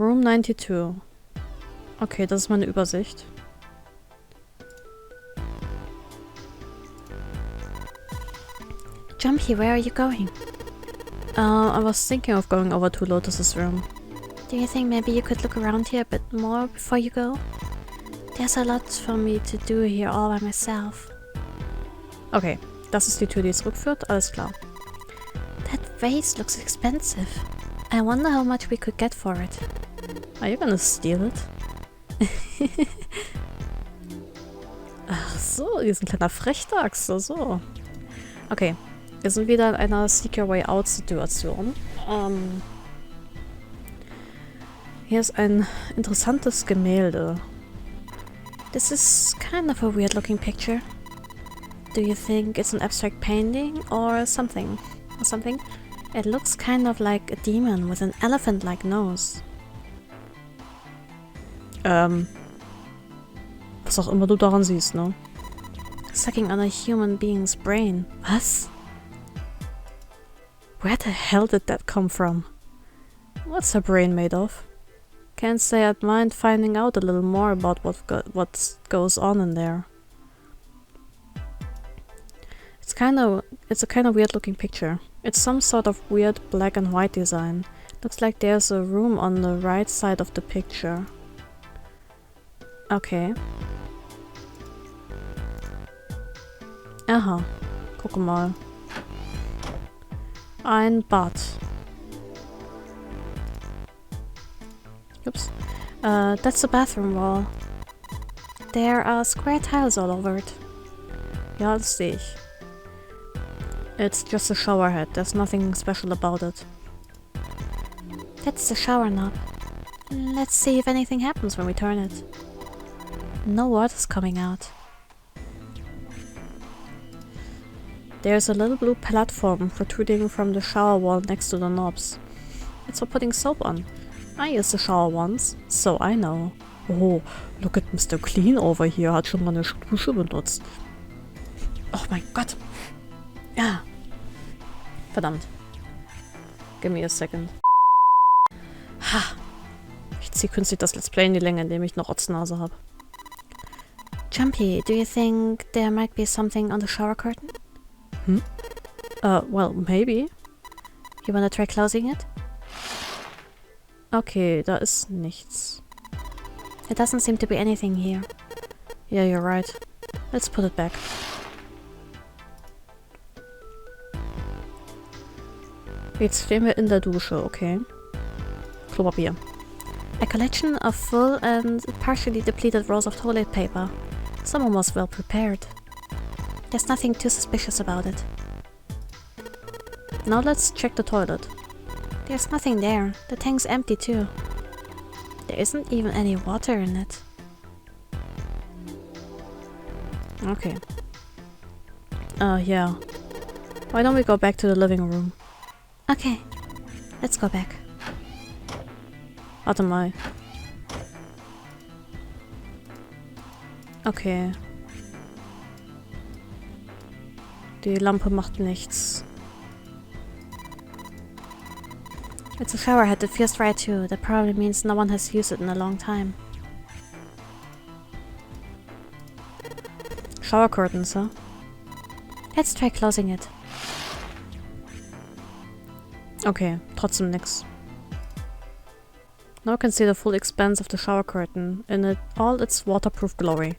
Room 92. Okay, das ist meine Übersicht. Junpei, where are you going? I was thinking of going over to Lotus's room. Do you think maybe you could look around here a bit more before you go? There's a lot for me to do here all by myself. Okay, das ist die Tür, die zurückführt. Alles klar. That vase looks expensive. I wonder how much we could get for it. Are you gonna steal it? Ach so, die ist ein kleiner Frechdachs. So. Okay, wir sind wieder in einer Seek Your Way Out Situation. Hier ist ein interessantes Gemälde. This is kind of a weird looking picture. Do you think it's an abstract painting or something? It looks kind of like a demon with an elephant-like nose. Was auch immer du daran siehst, ne? Sucking on a human being's brain. Was? Where the hell did that come from? What's her brain made of? Can't say I'd mind finding out a little more about what goes on in there. It's a kind of weird looking picture. It's some sort of weird black and white design. Looks like there's a room on the right side of the picture. Okay. Aha. Guck mal. Ein Bad. Oops. That's the bathroom wall. There are square tiles all over it. Ja, das sehe ich. It's just a shower head. There's nothing special about it. That's the shower knob. Let's see if anything happens when we turn it. No water's coming out. There's a little blue platform protruding from the shower wall next to the knobs. It's for putting soap on. I used the shower once, so I know. Oh, look at Mr. Clean over here. Hat schon mal eine Dusche benutzt. Oh mein Gott. Ja. Verdammt. Give me a second. Ha. Ich ziehe künstlich das Let's Play in die Länge, indem ich eine Rotznase habe. Junpei, do you think there might be something on the shower curtain? Well, maybe. You wanna try closing it? Okay, da ist nichts. There doesn't seem to be anything here. Yeah, you're right. Let's put it back. Jetzt stehen wir in der Dusche, okay. Klopapier. A collection of full and partially depleted rolls of toilet paper. Someone was well prepared. There's nothing too suspicious about it. Now let's check the toilet. There's nothing there. The tank's empty too. There isn't even any water in it. Okay. Yeah. Why don't we go back to the living room? Okay. Let's go back. Warte mal. Okay. Die Lampe macht nichts. It's a shower head that feels right too. That probably means no one has used it in a long time. Shower curtains, huh? Let's try closing it. Okay, trotzdem nix. Now I can see the full expanse of the shower curtain in all its waterproof glory.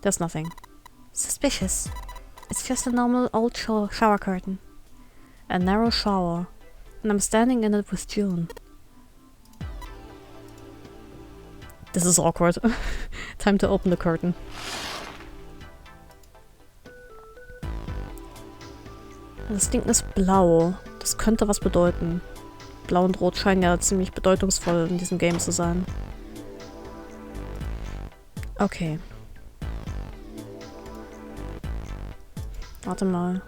There's nothing. Suspicious. It's just a normal old shower curtain. A narrow shower. And I'm standing in it with June. This is awkward. Time to open the curtain. Das Ding ist blau. Das könnte was bedeuten. Blau und Rot scheinen ja ziemlich bedeutungsvoll in diesem Game zu sein. Okay. Warte mal.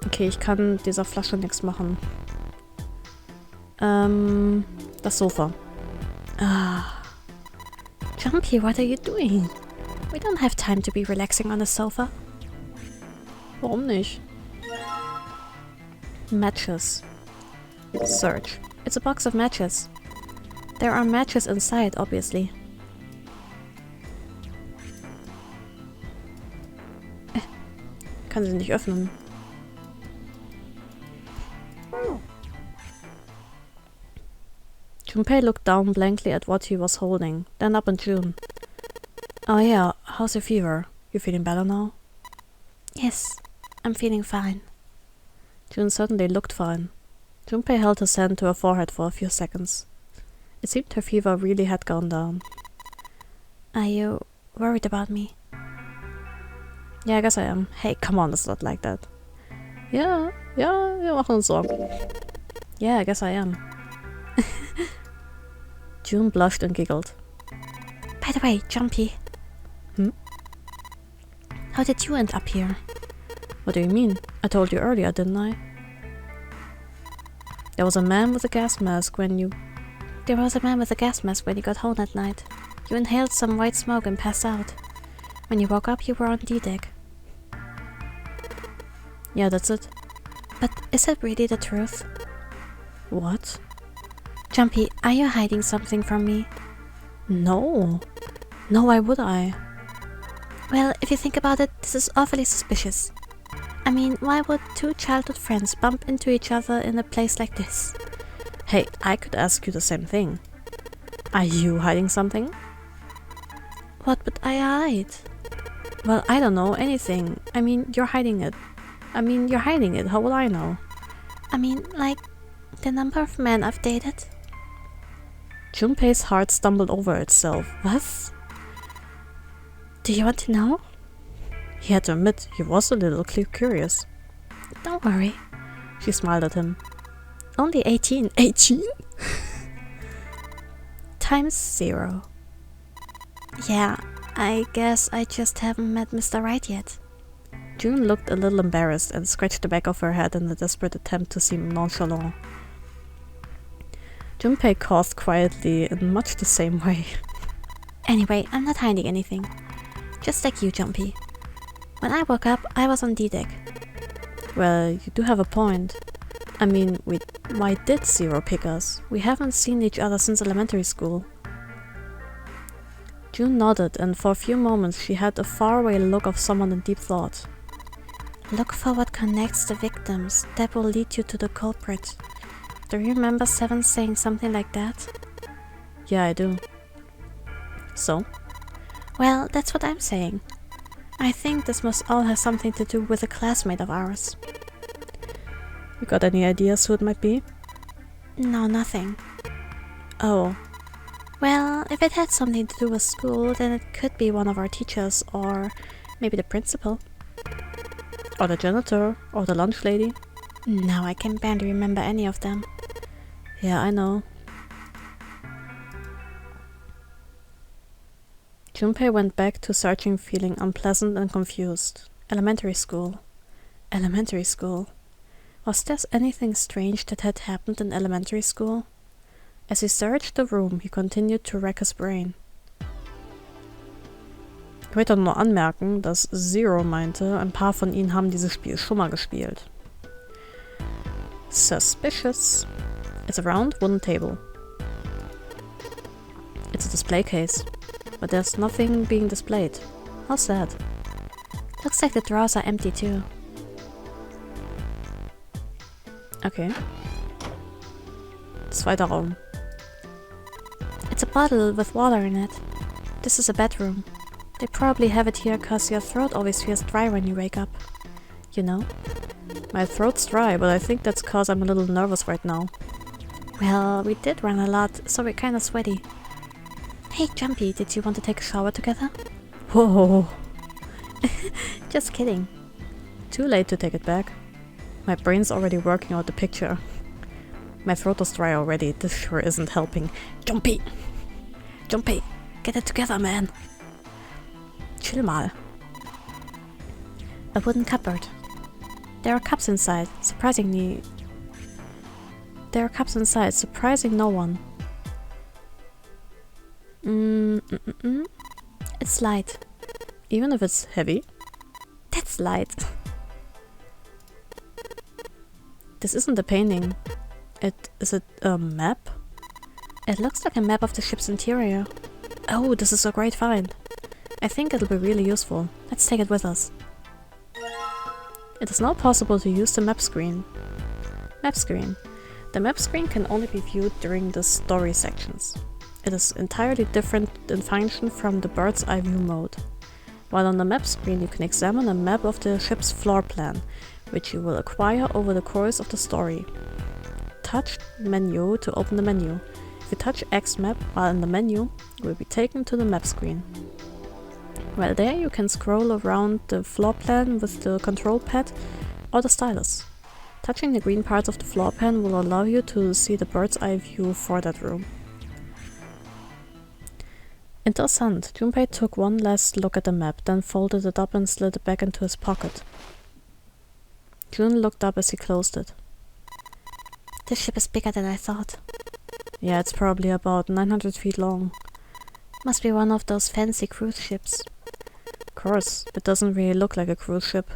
Okay, ich kann dieser Flasche nichts machen. Das Sofa. Junpei, what are you doing? We don't have time to be relaxing on the sofa. Warum nicht? Matches. Search. It's a box of matches. There are matches inside, obviously. Kann sie nicht öffnen. Junpei looked down blankly at what he was holding, then up at June. Oh yeah, how's your fever? You feeling better now? Yes, I'm feeling fine. June certainly looked fine. Junpei held his hand to her forehead for a few seconds. It seemed her fever really had gone down. Are you worried about me? Yeah, I guess I am. Hey, come on, it's not like that. Ja, wir machen uns Sorgen. Yeah, I guess I am. June blushed and giggled. By the way, Junpei. Hmm? How did you end up here? What do you mean? I told you earlier, didn't I? There was a man with a gas mask when you got home that night. You inhaled some white smoke and passed out. When you woke up, you were on D-deck. Yeah, that's it. But is it really the truth? What? Junpei, are you hiding something from me? No. No, why would I? Well, if you think about it, this is awfully suspicious. I mean, why would two childhood friends bump into each other in a place like this? Hey, I could ask you the same thing. Are you hiding something? What would I hide? Well, I don't know, anything. I mean, you're hiding it. How will I know? I mean, like, the number of men I've dated? Junpei's heart stumbled over itself. What? Do you want to know? He had to admit he was a little curious. Don't worry. She smiled at him. Only 18. 18? Times 0. Yeah, I guess I just haven't met Mr. Right yet. June looked a little embarrassed and scratched the back of her head in a desperate attempt to seem nonchalant. Junpei coughed quietly in much the same way. Anyway, I'm not hiding anything. Just like you, Junpei. When I woke up, I was on D-deck. Well, you do have a point. I mean, why did Zero pick us? We haven't seen each other since elementary school. June nodded, and for a few moments she had a faraway look of someone in deep thought. Look for what connects the victims. That will lead you to the culprit. Do you remember Seven saying something like that? Yeah, I do. So? Well, that's what I'm saying. I think this must all have something to do with a classmate of ours. You got any ideas who it might be? No, nothing. Oh. Well, if it had something to do with school, then it could be one of our teachers, or maybe the principal. Or the janitor, or the lunch lady. No, I can barely remember any of them. Yeah, I know. Junpei went back to searching, feeling unpleasant and confused. Elementary school. Elementary school. Was there anything strange that had happened in elementary school? As he searched the room, he continued to rack his brain. Ich möchte nur anmerken, dass Zero meinte, ein paar von ihnen haben dieses Spiel schon mal gespielt. Suspicious. It's a round wooden table. It's a display case, but there's nothing being displayed. How sad. Looks like the drawers are empty too. Okay. Zweiter Raum. It's a bottle with water in it. This is a bedroom. They probably have it here cause your throat always feels dry when you wake up. You know? My throat's dry, but I think that's cause I'm a little nervous right now. Well, we did run a lot, so we're kinda sweaty. Hey, Junpei, did you want to take a shower together? Whoa. Just kidding. Too late to take it back. My brain's already working out the picture. My throat is dry already, this sure isn't helping. Junpei! Junpei, get it together, man! Chill mal. A wooden cupboard. There are cups inside, surprising no one. It's light. Even if it's heavy? That's light. This isn't a painting. Is it a map? It looks like a map of the ship's interior. Oh, this is a great find. I think it'll be really useful. Let's take it with us. It is now possible to use the map screen. Map screen. The map screen can only be viewed during the story sections. It is entirely different in function from the bird's eye view mode. While on the map screen you can examine a map of the ship's floor plan, which you will acquire over the course of the story. Touch menu to open the menu. If you touch X map while in the menu, you will be taken to the map screen. While there you can scroll around the floor plan with the control pad or the stylus. Touching the green parts of the floor plan will allow you to see the bird's eye view for that room. Interessant. Junpei took one last look at the map, then folded it up and slid it back into his pocket. Jun looked up as he closed it. This ship is bigger than I thought. Yeah, it's probably about 900 feet long. Must be one of those fancy cruise ships. Of course, it doesn't really look like a cruise ship.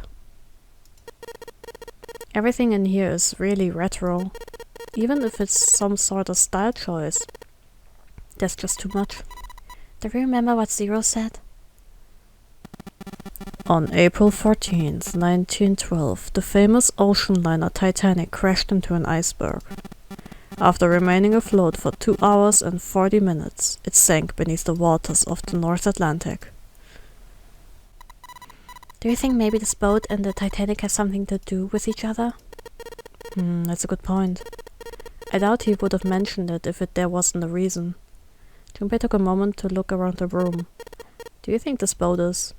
Everything in here is really retro. Even if it's some sort of style choice, that's just too much. Do you remember what Zero said? On April 14th, 1912, the famous ocean liner Titanic crashed into an iceberg. After remaining afloat for 2 hours and 40 minutes, it sank beneath the waters of the North Atlantic. Do you think maybe this boat and the Titanic have something to do with each other? That's a good point. I doubt he would have mentioned it if there wasn't a reason. Junpei took a moment to look around the room. Do you think this boat is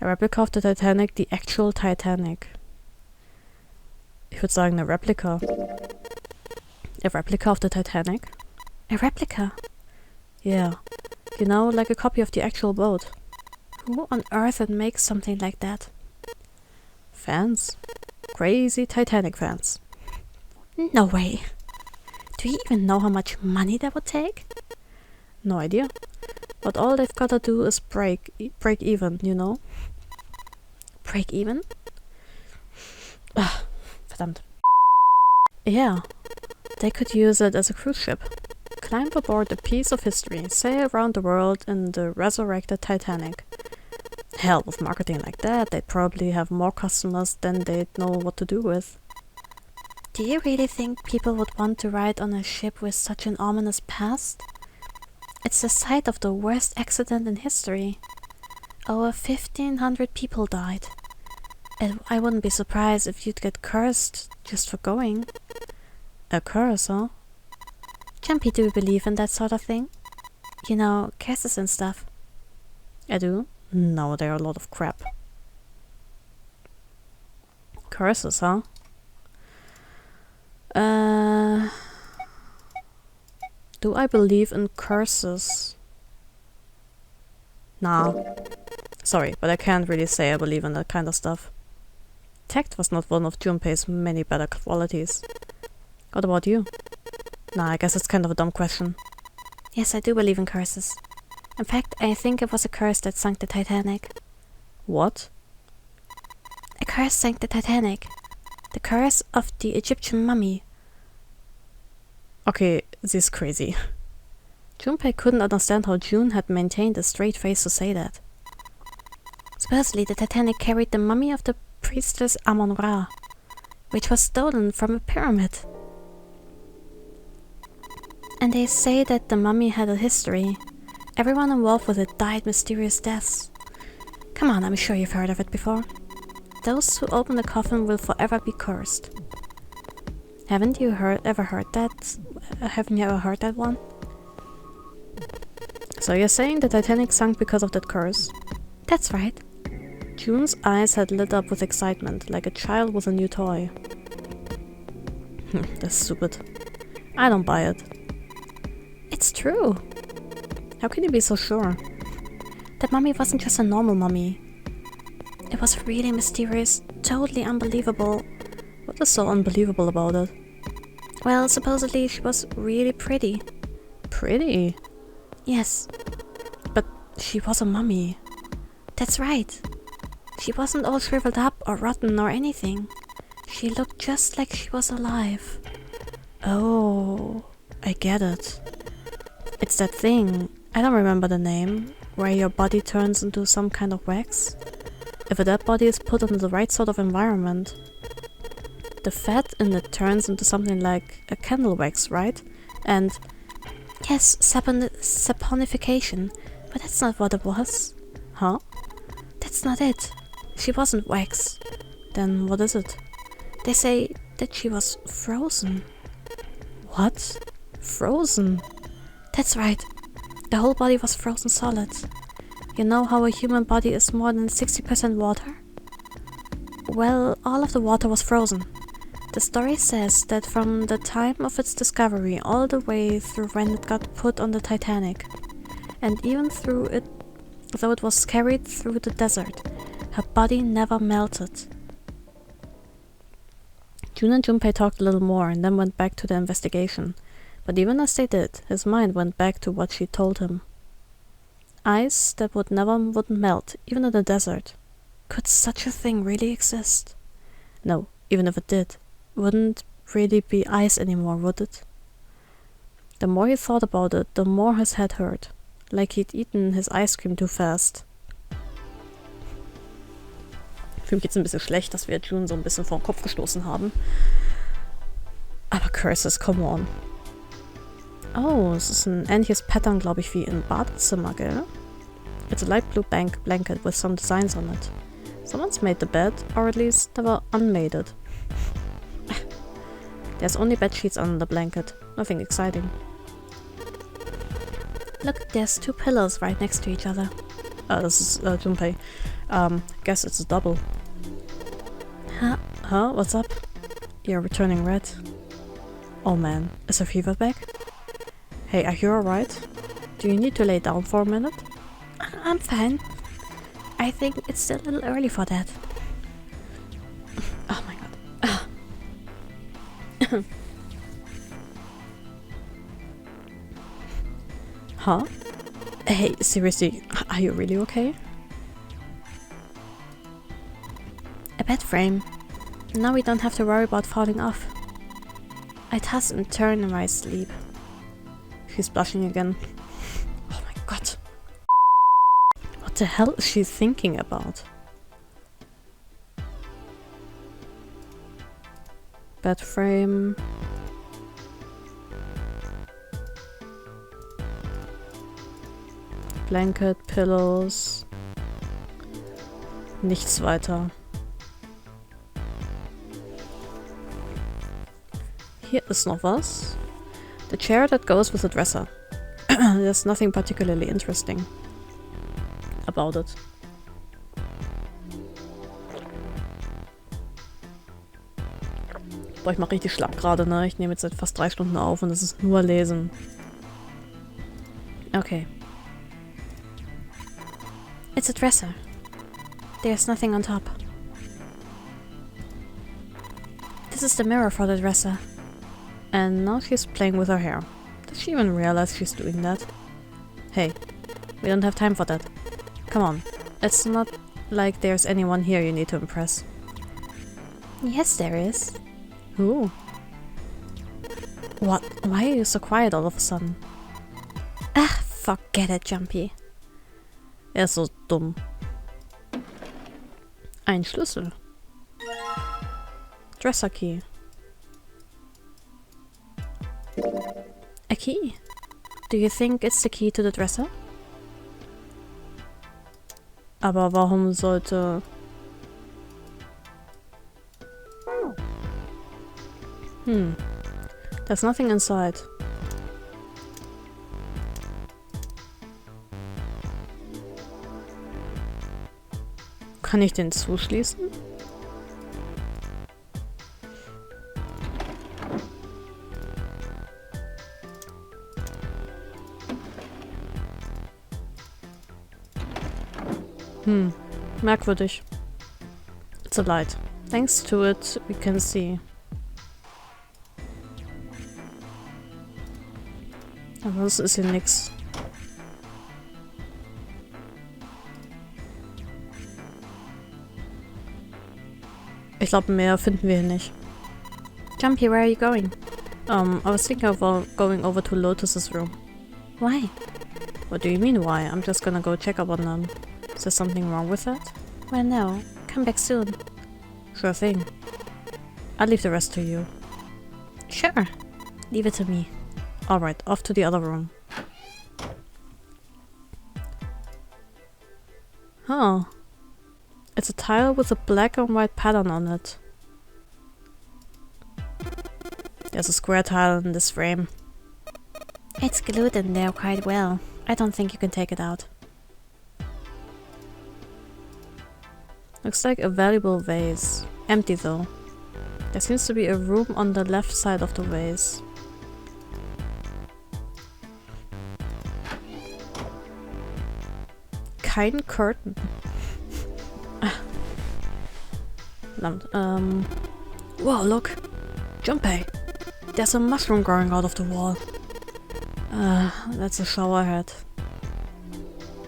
a replica of the Titanic, the actual Titanic? Ich würde sagen eine Replika. A replica of the Titanic? A replica? Yeah. You know, like a copy of the actual boat. Who on earth would make something like that? Fans. Crazy Titanic fans. No way. Do you even know how much money that would take? No idea. But all they've gotta do is break even, you know? Break even? Verdammt. Yeah. They could use it as a cruise ship. Climb aboard a piece of history, sail around the world in the resurrected Titanic. Hell, with marketing like that, they'd probably have more customers than they'd know what to do with. Do you really think people would want to ride on a ship with such an ominous past? It's the site of the worst accident in history. Over 1,500 people died. I wouldn't be surprised if you'd get cursed just for going. A curse, huh? Junpei, do you believe in that sort of thing? You know, curses and stuff. I do. No, they're a lot of crap. Curses, huh? Do I believe in curses? Nah. Sorry, but I can't really say I believe in that kind of stuff. Tact was not one of Junpei's many better qualities. What about you? Nah, I guess it's kind of a dumb question. Yes, I do believe in curses. In fact, I think it was a curse that sunk the Titanic. What? A curse sank the Titanic. The curse of the Egyptian mummy. Okay, this is crazy. Junpei couldn't understand how June had maintained a straight face to say that. Supposedly, the Titanic carried the mummy of the priestess Amon-Ra, which was stolen from a pyramid. And they say that the mummy had a history. Everyone involved with it died mysterious deaths. Come on, I'm sure you've heard of it before. Those who open the coffin will forever be cursed. Haven't you ever heard that? Haven't you ever heard that one? So you're saying the Titanic sunk because of that curse? That's right. June's eyes had lit up with excitement, like a child with a new toy. That's stupid. I don't buy it. It's true. How can you be so sure? That mummy wasn't just a normal mummy. It was really mysterious, totally unbelievable. What is so unbelievable about it? Well, supposedly she was really pretty. Pretty? Yes. But she was a mummy. That's right. She wasn't all shriveled up or rotten or anything. She looked just like she was alive. Oh, I get it. It's that thing, I don't remember the name, where your body turns into some kind of wax. If a dead body is put in the right sort of environment, the fat in it turns into something like a candle wax, right? And Yes, saponification. But that's not what it was. huh? That's not it. She wasn't wax. Then what is it? They say that she was frozen. What? Frozen? That's right. The whole body was frozen solid. You know how a human body is more than 60% water? Well, all of the water was frozen. The story says that from the time of its discovery all the way through when it got put on the Titanic, and even through it, though it was carried through the desert, her body never melted. Jun and Junpei talked a little more and then went back to the investigation, but even as they did, his mind went back to what she told him. Ice that wouldn't melt, even in the desert. Could such a thing really exist? No, even if it did, wouldn't really be ice anymore, would it? The more he thought about it, the more his head hurt, like he'd eaten his ice cream too fast. Für mich geht's ein bisschen schlecht, dass wir June so ein bisschen vor den Kopf gestoßen haben. Aber Curses, come on. Oh, es ist ein ähnliches Pattern, glaube ich, wie im Badezimmer, gell? It's a light blue blanket with some designs on it. Someone's made the bed, or at least never unmade it. There's only bed sheets under the blanket. Nothing exciting. Look, there's two pillows right next to each other. This is Junpei. Guess it's a double. Huh? What's up? You're returning red. Oh man, is her fever back? Hey, are you alright? Do you need to lay down for a minute? I'm fine. I think it's still a little early for that. Oh my god. Huh? Hey, seriously, are you really okay? A bed frame. Now we don't have to worry about falling off. I toss and turn in my sleep. She's blushing again. Oh my god. What the hell is she thinking about? Bed frame. Blanket, Pillows. Nichts weiter. Hier ist noch was. The chair that goes with the dresser. There's nothing particularly interesting about it. Boah, ich mach richtig schlapp gerade, ne? Ich nehme jetzt seit fast 3 Stunden auf und es ist nur Lesen. Okay. It's a dresser. There's nothing on top. This is the mirror for the dresser. And now she's playing with her hair. Does she even realize she's doing that? Hey, we don't have time for that. Come on. It's not like there's anyone here you need to impress. Yes, there is. Who? What? Why are you so quiet all of a sudden? Ah, forget it, Junpei. Er ist so dumm. Ein Schlüssel. Dresser key. A key? Do you think it's the key to the dresser? Aber warum sollte... There's nothing inside. Kann ich den zuschließen? Merkwürdig. It's a light. Thanks to it, we can see. Aber es ist hier nix. Ich glaube, mehr finden wir hier nicht. Junpei, where are you going? I was thinking of going over to Lotus's room. Why? What do you mean why? I'm just gonna go check up on them. Is there something wrong with that? Well, no. Come back soon. Sure thing. I'll leave the rest to you. Sure. Leave it to me. Alright, off to the other room. Huh. It's a tile with a black and white pattern on it. There's a square tile in this frame. It's glued in there quite well. I don't think you can take it out. Looks like a valuable vase. Empty though. There seems to be a room on the left side of the vase. Kein curtain. Whoa, look! Junpei! There's a mushroom growing out of the wall. That's a shower head.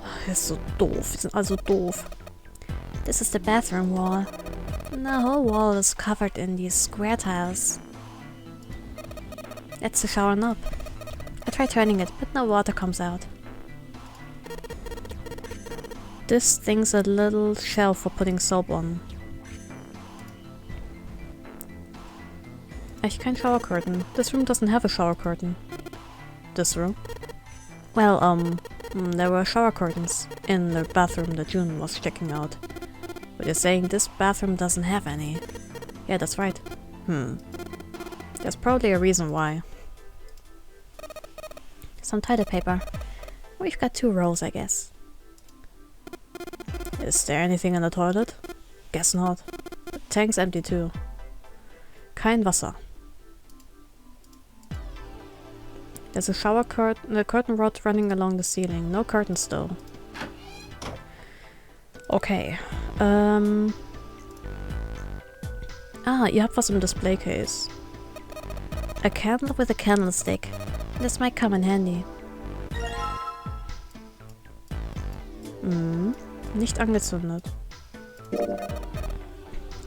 Er ist so doof. Die sind also doof. This is the bathroom wall. The whole wall is covered in these square tiles. That's the shower knob. I tried turning it, but no water comes out. This thing's a little shelf for putting soap on. Echt kein shower curtain. This room doesn't have a shower curtain. This room? Well, there were shower curtains in the bathroom that June was checking out. But you're saying this bathroom doesn't have any. Yeah, that's right. There's probably a reason why. Some toilet paper. We've got 2 rolls, I guess. Is there anything in the toilet? Guess not. The tank's empty too. Kein Wasser. There's a shower curtain, a curtain rod running along the ceiling. No curtains though. Okay. Ihr habt was im Display case. A candle with a candlestick. This might come in handy. Nicht angezündet.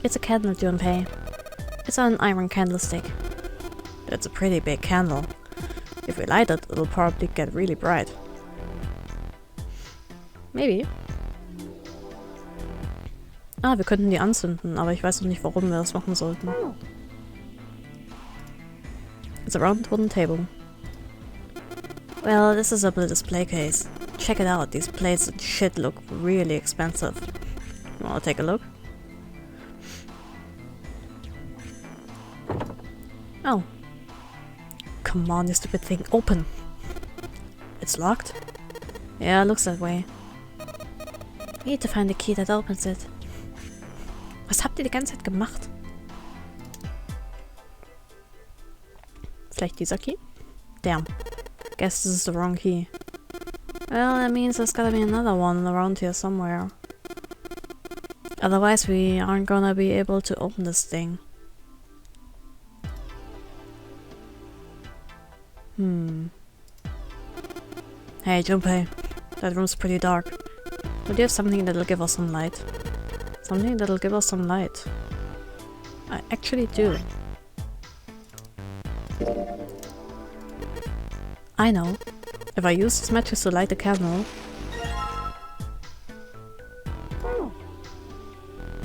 It's a candle, Junpei. It's on an iron candlestick. That's a pretty big candle. If we light it, it'll probably get really bright. Maybe. Wir könnten die anzünden, aber ich weiß noch nicht, warum wir das machen sollten. It's a round wooden table. Well, this is a display case. Check it out, these plates and shit look really expensive. You wanna take a look? Oh. Come on, you stupid thing, open! It's locked? Yeah, looks that way. We need to find the key that opens it. Was habt ihr die ganze Zeit gemacht? Vielleicht dieser Key? Damn. Guess this is the wrong key. Well, that means there's gotta be another one around here somewhere. Otherwise we aren't gonna be able to open this thing. Hey, Junpei. That room's pretty dark. But you have something that'll give us some light. Something that'll give us some light. I actually do. I know. If I use these matches to light the candle...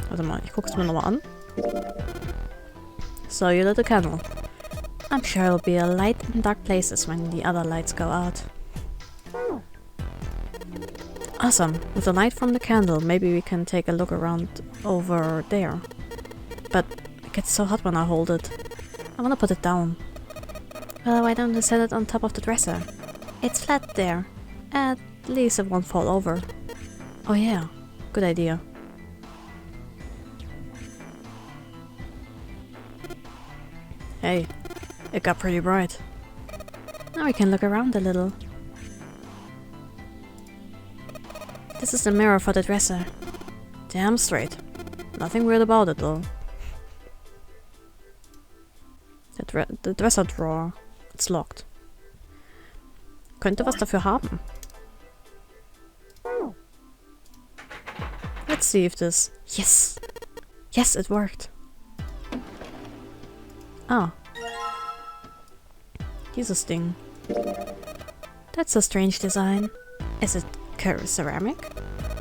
Warte mal, ich guck's mir nochmal an. So, you lit the candle. I'm sure it'll be a light in dark places when the other lights go out. Awesome. With the light from the candle, maybe we can take a look around over there. But it gets so hot when I hold it. I wanna put it down. Well, why don't you set it on top of the dresser? It's flat there. At least it won't fall over. Oh yeah, good idea. Hey, it got pretty bright. Now we can look around a little. This is the mirror for the dresser. Damn straight. Nothing weird about it though. The dresser drawer. It's locked. Könnte was dafür haben. Let's see if this... Yes! Yes, it worked. Ah. Dieses Ding. That's a strange design. Is it ceramic?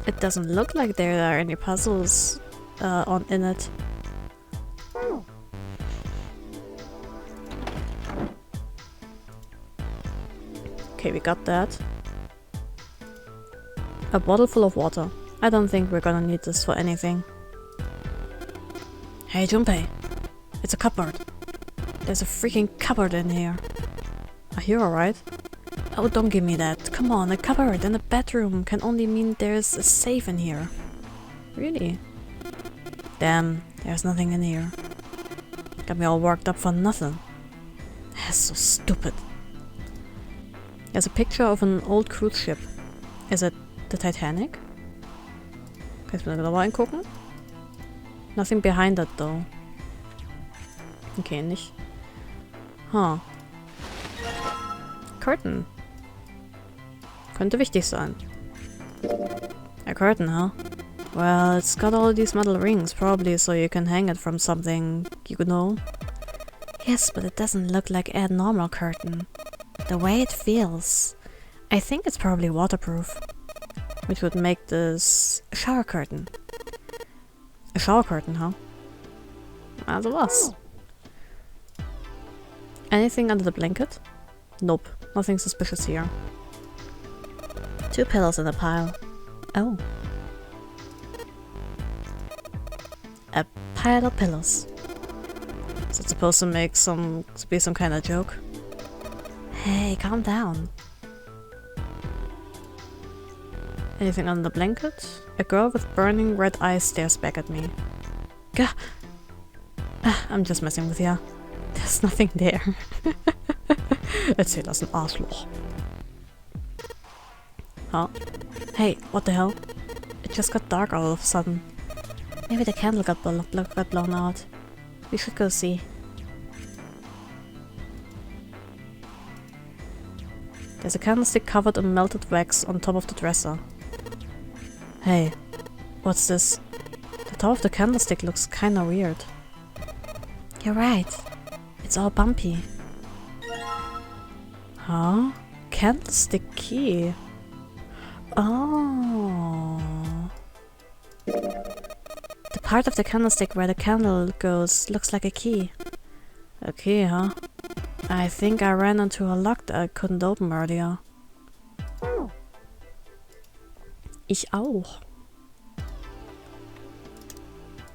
It doesn't look like there are any puzzles in it. Okay, we got that. A bottle full of water. I don't think we're gonna need this for anything. Hey, Junpei. It's a cupboard. There's a freaking cupboard in here. Are you alright? Oh, don't give me that. Come on, a cupboard in a bedroom can only mean there's a safe in here. Really? Damn, there's nothing in here. Got me all worked up for nothing. That's so stupid. There's a picture of an old cruise ship. Is it the Titanic? Kann ich mir genauer angucken? Nothing behind that though. Okay, nicht. Huh. Curtain. Könnte wichtig sein. A curtain, huh? Well, it's got all these metal rings, probably so you can hang it from something, you know? Yes, but it doesn't look like a normal curtain. The way it feels. I think it's probably waterproof. Which would make this a shower curtain. A shower curtain, huh? Also was. Anything under the blanket? Nope, nothing suspicious here. 2 pillows in a pile. Oh. A pile of pillows. Is it supposed to be some kind of joke? Hey, calm down. Anything under the blanket? A girl with burning red eyes stares back at me. Gah! I'm just messing with ya. There's nothing there. Erzähl das ein Arschloch. Huh? Hey, what the hell? It just got dark all of a sudden. Maybe the candle got blown out. We should go see. There's a candlestick covered in melted wax on top of the dresser. Hey, what's this? The top of the candlestick looks kinda weird. You're right. It's all bumpy. Huh? Candlestick key. Oh. The part of the candlestick where the candle goes looks like a key. A key, huh? I think I ran into a lock that I couldn't open earlier. Ich auch.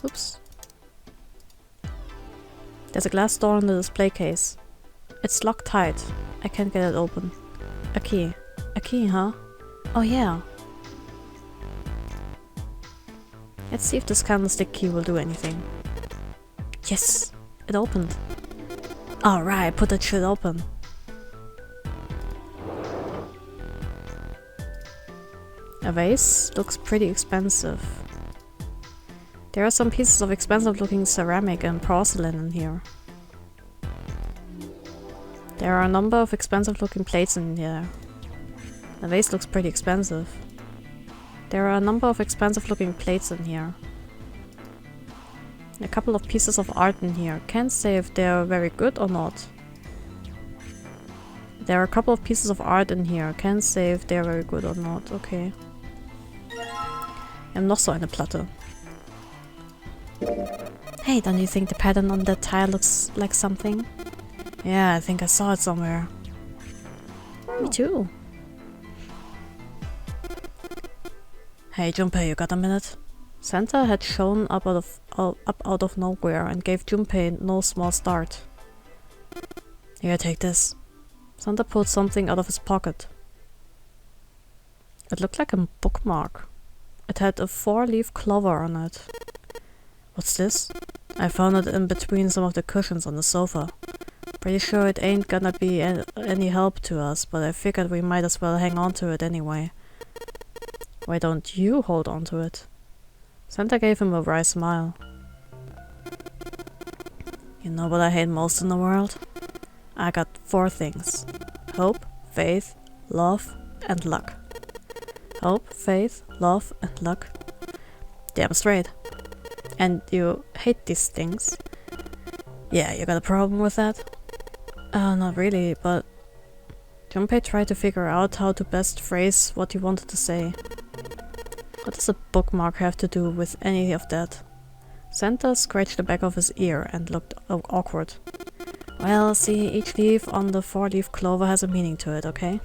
Oops. There's a glass door in the display case. It's locked tight. I can't get it open. A key. A key, huh? Oh yeah. Let's see if this candlestick key will do anything. Yes! It opened. Alright, put that shit open. A vase looks pretty expensive. There are some pieces of expensive looking ceramic and porcelain in here. There are a number of expensive looking plates in here. The vase looks pretty expensive. There are a number of expensive looking plates in here. A couple of pieces of art in here. Can't say if they're very good or not. There are a couple of pieces of art in here. Can't say if they're very good or not. Okay. Noch so eine Platte. Hey, don't you think the pattern on that tile looks like something? Yeah, I think I saw it somewhere. Me too. Hey Junpei, you got a minute? Santa had shown up out of nowhere and gave Junpei no small start. Here, take this. Santa pulled something out of his pocket. It looked like a bookmark. It had a 4-leaf clover on it. What's this? I found it in between some of the cushions on the sofa. Pretty sure it ain't gonna be any help to us, but I figured we might as well hang on to it anyway. Why don't you hold on to it? Santa gave him a wry smile. You know what I hate most in the world? I got 4 things. Hope, faith, love, and luck. Hope, faith, love, and luck. Damn straight. And you hate these things? Yeah, you got a problem with that? Not really, but Junpei tried to figure out how to best phrase what he wanted to say. What does a bookmark have to do with any of that? Santa scratched the back of his ear and looked awkward. Well, see, each leaf on the 4-leaf clover has a meaning to it, okay?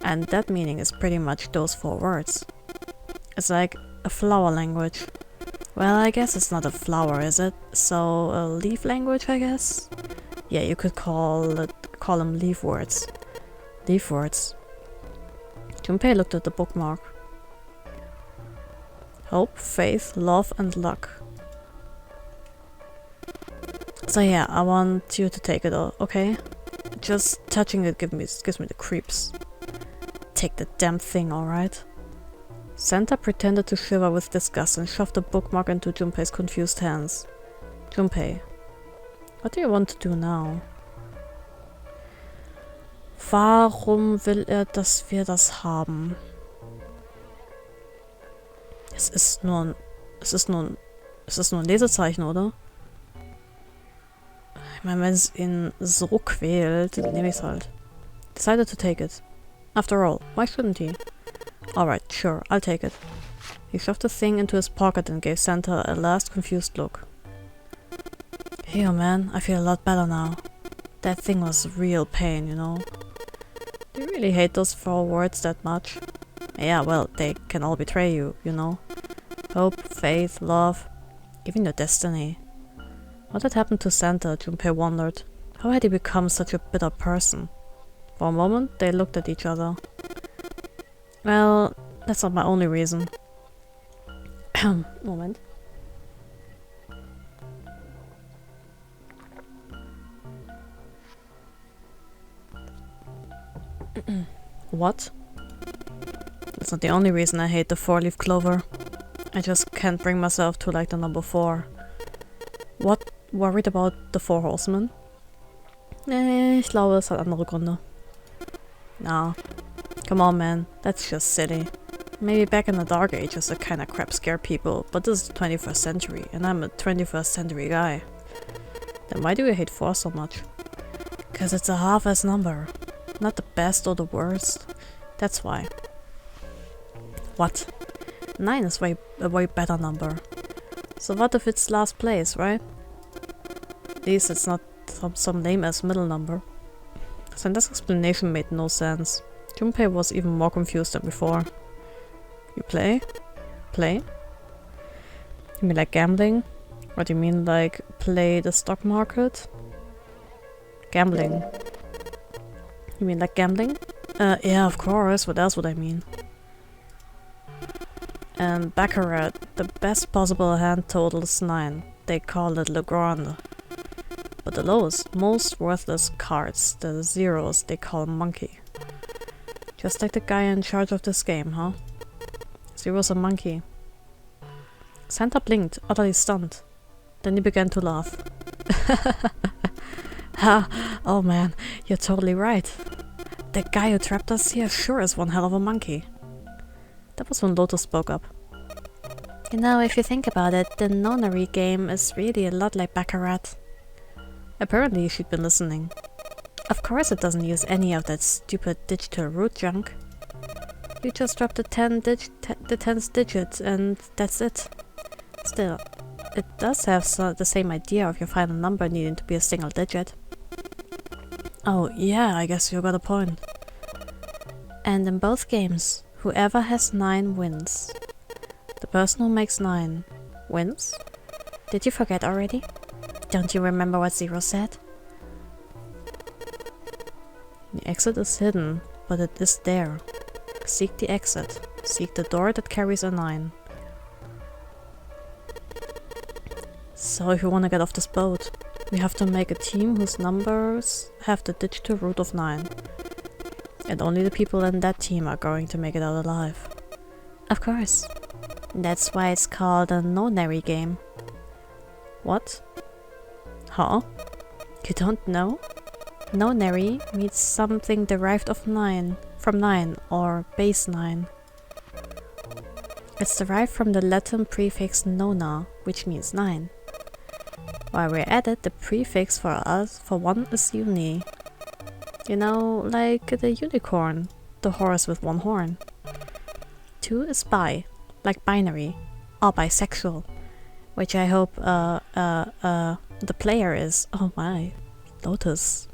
And that meaning is pretty much those 4 words. It's like a flower language. Well, I guess it's not a flower, is it? So, a leaf language, I guess? Yeah, you could call them leaf words. Leaf words. Junpei looked at the bookmark. Hope, faith, love, and luck. So yeah, I want you to take it all, okay? Just touching it gives me the creeps. Take the damn thing, alright? Santa pretended to shiver with disgust and shoved the bookmark into Junpei's confused hands. Junpei, what do you want to do now? Warum will dass wir das haben? Es ist nur ein Lesezeichen, oder? Ich meine, wenn es ihn so quält, dann nehme ich's halt. Decided to take it. After all, why shouldn't he? Alright, sure, I'll take it. He shoved the thing into his pocket and gave Santa a last confused look. Here, man, I feel a lot better now. That thing was real pain, you know? Do you really hate those 4 words that much? Yeah, well, they can all betray you, you know? Hope, faith, love, even your destiny. What had happened to Santa, Junpei wondered. How had he become such a bitter person? For a moment, they looked at each other. Well, that's not my only reason. Moment. What? That's not the only reason I hate the 4-leaf clover. I just can't bring myself to like the number 4. What? Worried about the 4 horsemen? Ich glaube, es hat andere Gründe. No. Come on, man. That's just silly. Maybe back in the Dark Ages that kind of crap scared people, but this is the 21st century, and I'm a 21st century guy. Then why do you hate 4 so much? Cause it's a half-ass number. Not the best or the worst. That's why. What? 9 is a way better number. So what if it's last place, right? At least it's not some lame-ass middle number. Santa's explanation made no sense. Junpei was even more confused than before. You play? Play? You mean like gambling? What do you mean like play the stock market? Gambling. You mean like gambling? Yeah, of course. What else would I mean? And Baccarat, the best possible hand total is 9. They call it Le Grand. But the lowest, most worthless cards, the zeros, they call monkey. Just like the guy in charge of this game, huh? Zero's a monkey. Santa blinked, utterly stunned. Then he began to laugh. Ha! Oh man, you're totally right. The guy who trapped us here sure is one hell of a monkey. That was when Lotus spoke up. You know, if you think about it, the Nonary game is really a lot like Baccarat. Apparently she'd been listening. Of course it doesn't use any of that stupid digital root junk. You just drop the 10th digit and that's it. Still, it does have the same idea of your final number needing to be a single digit. Oh yeah, I guess you got a point. And in both games, whoever has 9 wins. The person who makes 9 wins? Did you forget already? Don't you remember what Zero said? The exit is hidden, but it is there. Seek the exit. Seek the door that carries a 9. So if we want to get off this boat, we have to make a team whose numbers have the digital root of 9. And only the people in that team are going to make it out alive. Of course. That's why it's called a Nonary game. What? Huh? You don't know? Nonary means something derived from 9 or base 9. It's derived from the Latin prefix nona, which means 9. While we're at it, the prefix for 1 is uni. You know, like the unicorn, the horse with one horn. 2 is bi, like binary, or bisexual, which I hope the player is. Oh my, Lotus.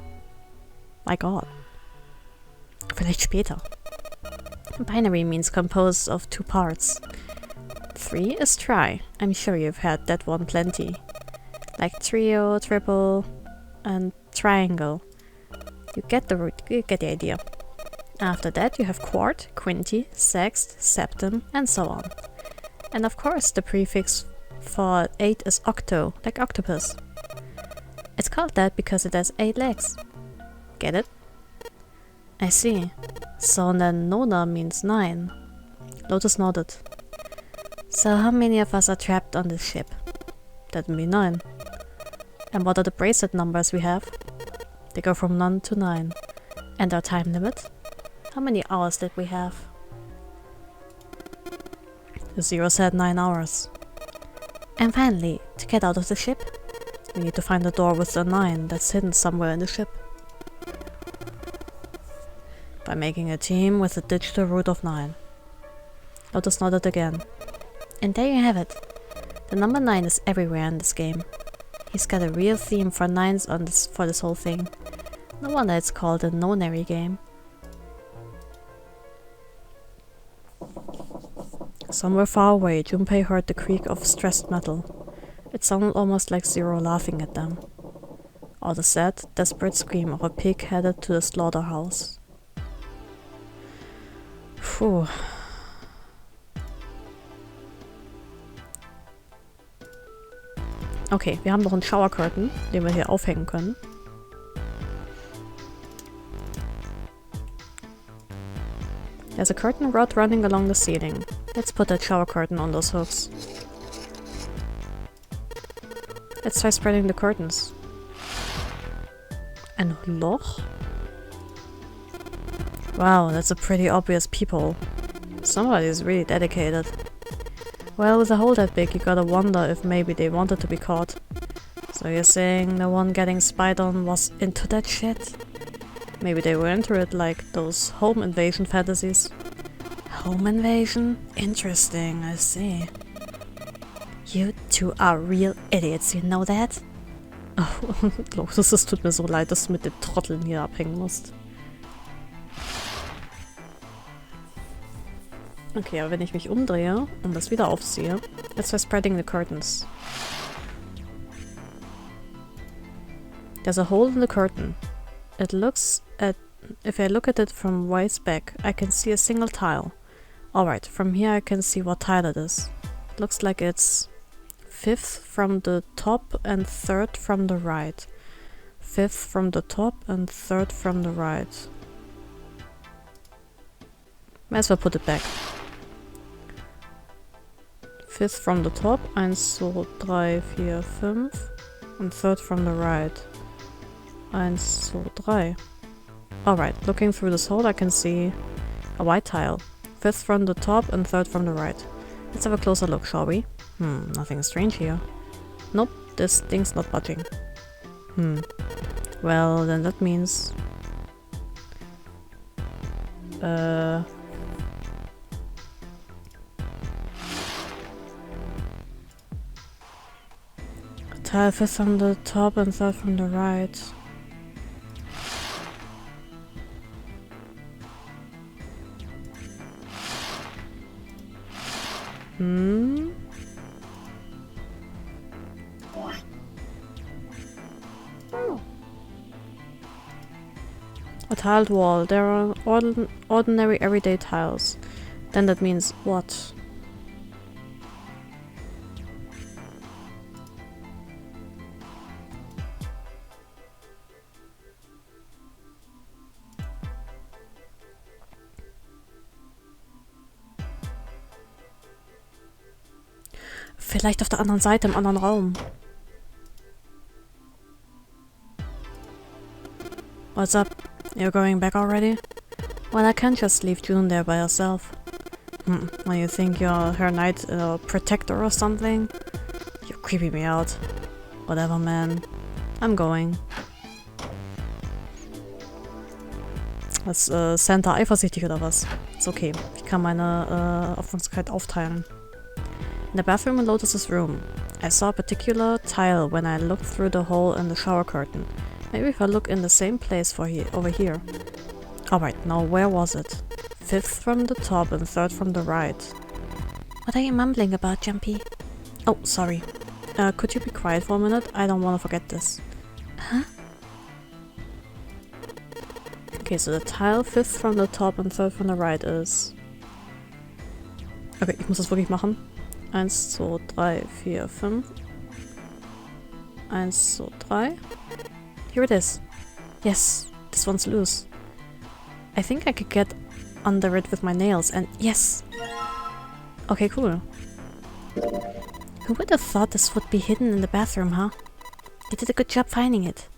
My god. Vielleicht später. Binary means composed of 2 parts. 3 is tri. I'm sure you've had that one plenty. Like trio, triple, and triangle. You get the idea. After that you have quart, quinty, sext, septim, and so on. And of course the prefix for 8 is octo, like octopus. It's called that because it has 8 legs. Get it? I see. So then Nona means 9. Lotus nodded. So how many of us are trapped on this ship? That'd be 9. And what are the bracelet numbers we have? They go from none to 9. And our time limit? How many hours did we have? The 0 said 9 hours. And finally, to get out of the ship, we need to find the door with the 9 that's hidden somewhere in the ship. By making a team with a digital root of 9. Lotus nodded again. And there you have it. The number 9 is everywhere in this game. He's got a real theme for 9s on for this whole thing. No wonder it's called a Nonary game. Somewhere far away, Junpei heard the creak of stressed metal. It sounded almost like Zero laughing at them. Or the sad, desperate scream of a pig headed to the slaughterhouse. Puh. Okay, wir haben noch einen Shower Curtain, den wir hier aufhängen können. There's a curtain rod running along the ceiling. Let's put that shower curtain on those hooks. Let's try spreading the curtains. Ein Loch? Wow, that's a pretty obvious peephole. Somebody's really dedicated. Well, with a hole that big, you gotta wonder if maybe they wanted to be caught. So you're saying the one getting spied on was into that shit? Maybe they were into it like those home invasion fantasies. Home invasion? Interesting, I see. You two are real idiots, you know that? Oh, Lotus, es tut mir so leid, dass du mit dem Trotteln hier abhängen musst. Okay, aber wenn ich mich umdrehe und das wieder aufziehe, let's try spreading the curtains. There's a hole in the curtain. It looks at... If I look at it from waist back, I can see a single tile. Alright, from here I can see what tile it is. Looks like it's 5th from the top and 3rd from the right. 5th from the top and 3rd from the right. Might as well put it back. 5th from the top, 1, 2, 3, 4, 5. And 3rd from the right. 1, 2, 3. Alright, looking through this hole I can see a white tile. 5th from the top and 3rd from the right. Let's have a closer look, shall we? Nothing strange here. Nope, this thing's not budging. Well, then that means... Tile 5th from the top and 3rd from the right. A tiled wall. There are ordinary everyday tiles. Then that means what? Vielleicht auf der anderen Seite, im anderen Raum. What's up? You're going back already? Well, I can't just leave June there by herself. Well, you think you're her knight protector or something? You're creeping me out. Whatever, man. I'm going. Ist Santa eifersüchtig oder was? Ist okay. Ich kann meine Aufmerksamkeit aufteilen. In the bathroom in Lotus's room, I saw a particular tile when I looked through the hole in the shower curtain. Maybe if I look in the same place over here. Alright, now where was it? 5th from the top and 3rd from the right. What are you mumbling about, Junpei? Oh, sorry. Could you be quiet for a minute? I don't want to forget this. Huh? Okay, so the tile 5th from the top and 3rd from the right is... Okay, ich muss das wirklich machen. 1, 2, 3, 4, 5. 1, 2, 3. Here it is. Yes, this one's loose. I think I could get under it with my nails and yes! Okay, cool. Who would have thought this would be hidden in the bathroom, huh? They did a good job finding it.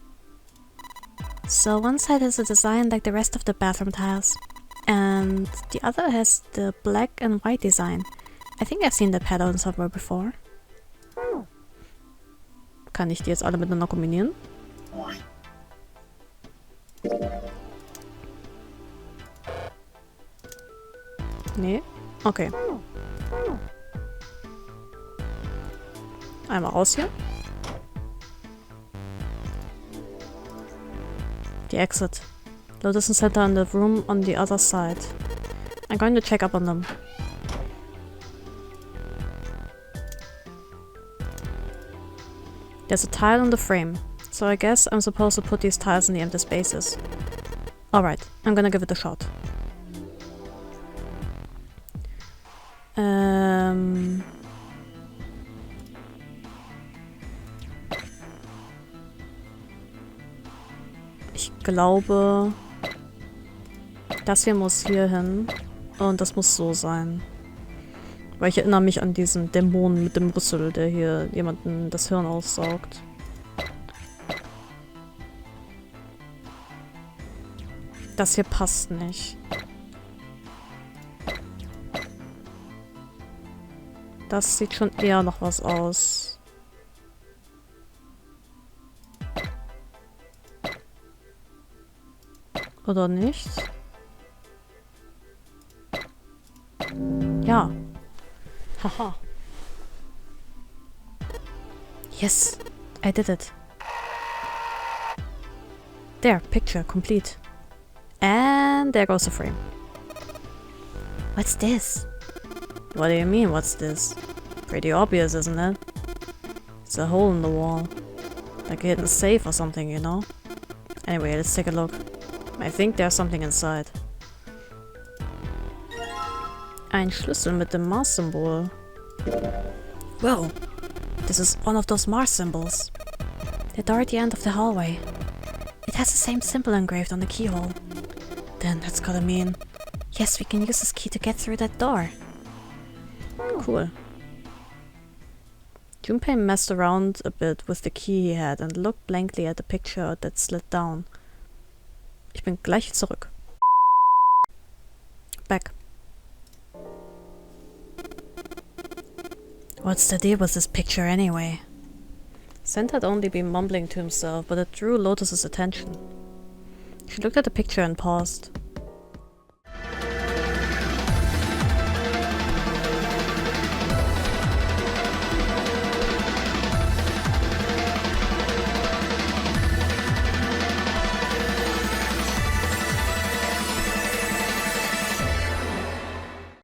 So one side has a design like the rest of the bathroom tiles. And the other has the black and white design. I think I've seen the pattern somewhere before. Kann ich die jetzt alle miteinander kombinieren? Nee? Okay. Einmal raus hier. The exit. Lotus and Santa in the room on the other side. I'm going to check up on them. There's a tile in the frame, so I guess I'm supposed to put these tiles in the empty spaces. Alright, I'm gonna give it a shot. Ich glaube, das hier muss hier hin und das muss so sein. Weil ich erinnere mich an diesen Dämonen mit dem Rüssel, der hier jemanden das Hirn aussaugt. Das hier passt nicht. Das sieht schon eher noch was aus. Oder nicht? Ja. Haha. Yes, I did it. There, picture complete. And there goes the frame. What's this? What do you mean, what's this? Pretty obvious, isn't it? It's a hole in the wall. Like a hidden safe or something, you know? Anyway, let's take a look. I think there's something inside. Ein Schlüssel mit dem Mars-Symbol. Whoa, this is one of those Mars symbols. The door at the end of the hallway. It has the same symbol engraved on the keyhole. Then that's gotta mean... Yes, we can use this key to get through that door. Cool. Junpei messed around a bit with the key he had and looked blankly at the picture that slid down. Ich bin gleich zurück. Back. What's the deal with this picture anyway? Santa had only been mumbling to himself, but it drew Lotus's attention. She looked at the picture and paused.